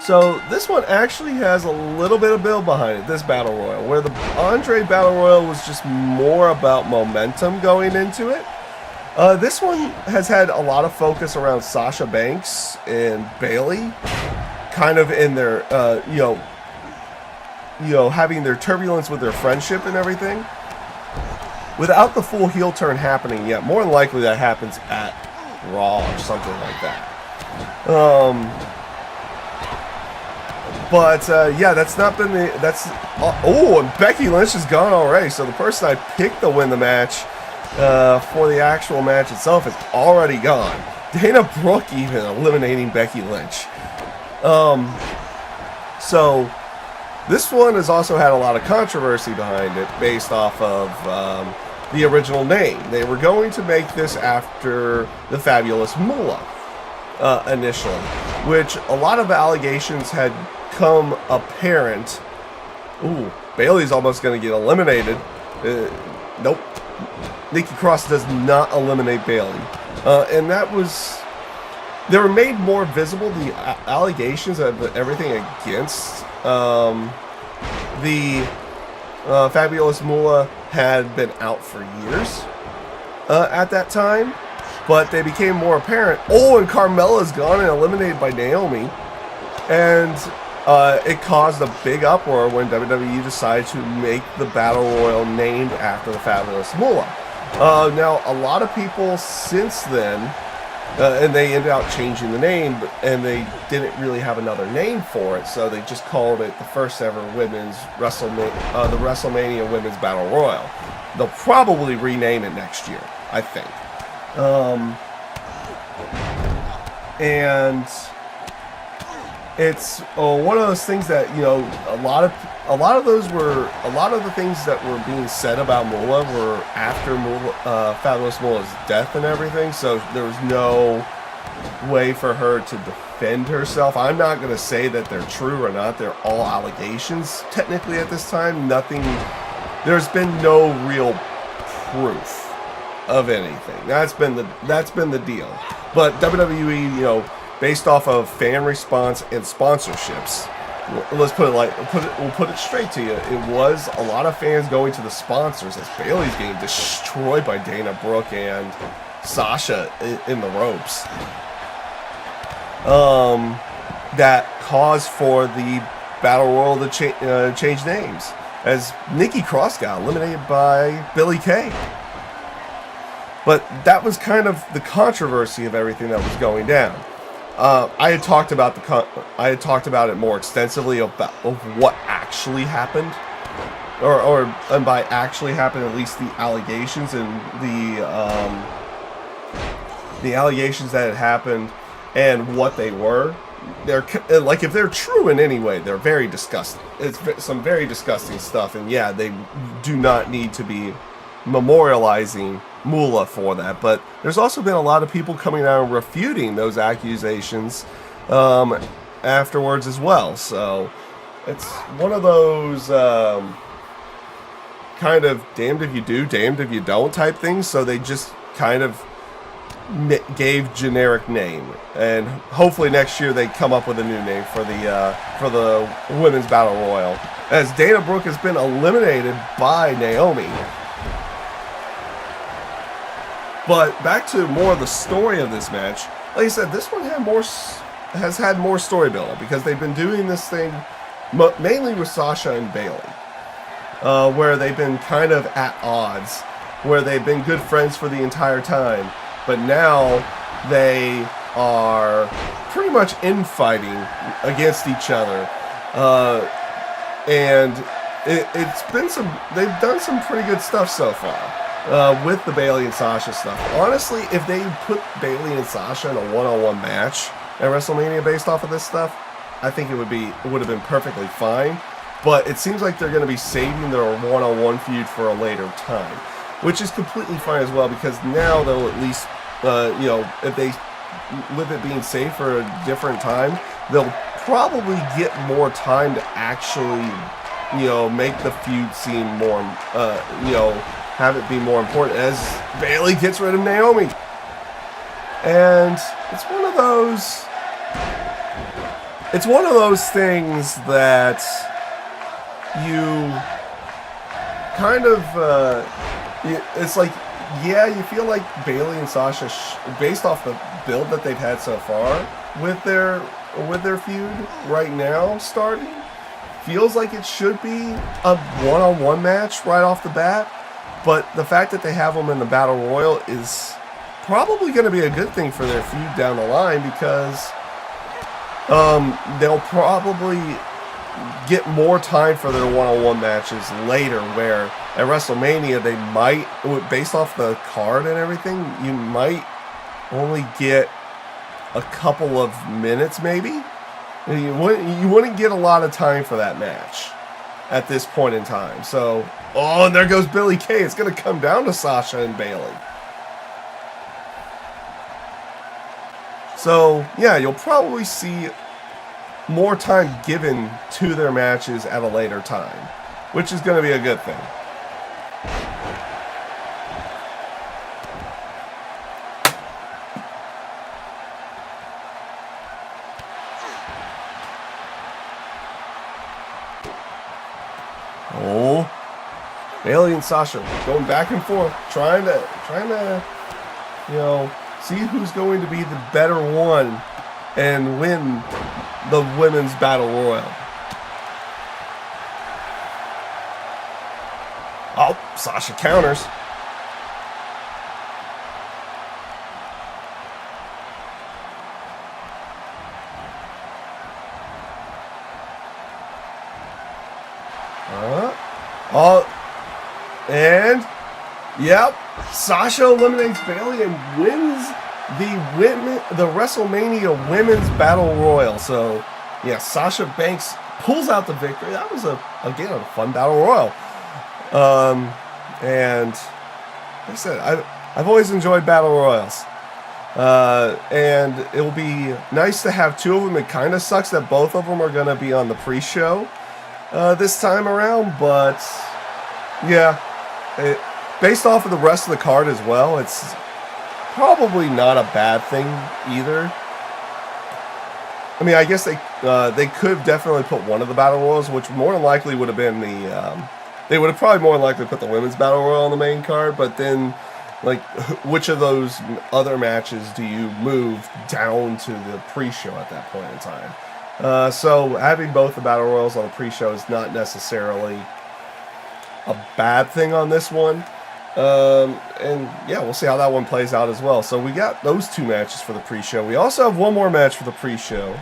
So this one actually has a little bit of build behind it, this Battle Royal, where the Andre Battle Royal was just more about momentum going into it. This one has had a lot of focus around Sasha Banks and Bayley, kind of in their, having their turbulence with their friendship and everything. Without the full heel turn happening yet, more than likely that happens at Raw or something like that. Yeah, that's not been the, and Becky Lynch is gone already, so the person I picked to win the match for the actual match itself is already gone. Dana Brooke even eliminating Becky Lynch. So this one has also had a lot of controversy behind it based off of the original name. They were going to make this after the Fabulous Moolah initially, which a lot of allegations had come apparent. Ooh, Bayley's almost going to get eliminated. Nope. Nikki Cross does not eliminate Bayley. And that was... They were made more visible, the allegations of everything against the Fabulous Moolah had been out for years at that time, but they became more apparent. Oh, and Carmella's gone and eliminated by Naomi, and it caused a big uproar when WWE decided to make the Battle Royal named after the Fabulous Moolah. Now, a lot of people since then, and they ended up changing the name, and they didn't really have another name for it, so they just called it the first ever women's the Wrestlemania Women's Battle Royal. They'll probably rename it next year, I think. And it's one of those things that, you know, a lot of the things that were being said about Moolah were after Fabulous Moolah's death and everything, so there was no way for her to defend herself. I'm not going to say that they're true or not. They're all allegations technically at this time. There's been no real proof of anything. That's been the deal. But WWE, you know, based off of fan response and sponsorships, let's we'll put it straight to you. It was a lot of fans going to the sponsors as Bayley's getting destroyed by Dana Brooke and Sasha in the ropes. That caused for the Battle Royal to change names, as Nikki Cross got eliminated by Billie Kay. But that was kind of the controversy of everything that was going down. I had talked about it more extensively of what actually happened, and by actually happened, at least the allegations and the allegations that had happened and what they were. They're like, if they're true in any way, they're very disgusting. It's some very disgusting stuff, and yeah, they do not need to be memorializing Moolah for that. But there's also been a lot of people coming out and refuting those accusations afterwards as well. So it's one of those kind of damned if you do, damned if you don't type things. So they just kind of gave generic name, and hopefully next year they come up with a new name for the Women's Battle Royal, as Dana Brooke has been eliminated by Naomi. But back to more of the story of this match. Like I said, this one has had more story build up, because they've been doing this thing mainly with Sasha and Bayley, where they've been kind of at odds, where they've been good friends for the entire time, but now they are pretty much infighting against each other, and it's been they've done some pretty good stuff so far with the Bayley and Sasha stuff. Honestly, if they put Bayley and Sasha in a one-on-one match at WrestleMania based off of this stuff, I think it would have been perfectly fine. But it seems like they're going to be saving their one-on-one feud for a later time, which is completely fine as well, because now they'll at least, if they, with it being saved for a different time, they'll probably get more time to actually, make the feud seem more, have it be more important, as Bayley gets rid of Naomi. And it's one of those, it's one of those things that you kind of, it's like, yeah, you feel like Bayley and Sasha, based off the build that they've had so far with their feud right now starting, feels like it should be a one-on-one match right off the bat. But the fact that they have them in the Battle Royal is probably going to be a good thing for their feud down the line, because they'll probably get more time for their one-on-one matches later, where at WrestleMania they might, based off the card and everything, you might only get a couple of minutes maybe. You wouldn't get a lot of time for that match at this point in time. So, oh, and there goes Billie Kay. It's going to come down to Sasha and Bayley. So, yeah, you'll probably see more time given to their matches at a later time, which is going to be a good thing. Oh, Bayley and Sasha going back and forth, trying to, see who's going to be the better one and win the women's battle royal. Oh, Sasha counters. And yep, Sasha eliminates Bayley and wins the WrestleMania Women's Battle Royal. So, yeah, Sasha Banks pulls out the victory. That was again a fun Battle Royal. And like I said, I've always enjoyed Battle Royals. And it'll be nice to have two of them. It kind of sucks that both of them are going to be on the pre-show this time around, but yeah, based off of the rest of the card as well, it's probably not a bad thing either. I mean, I guess they could have definitely put one of the Battle Royals, which more than likely would have been they would have probably more than likely put the Women's Battle Royal on the main card, but then, like, which of those other matches do you move down to the pre-show at that point in time? So having both the Battle Royals on the pre-show is not necessarily a bad thing on this one. And yeah, we'll see how that one plays out as well. So we got those two matches for the pre-show. We also have one more match for the pre-show.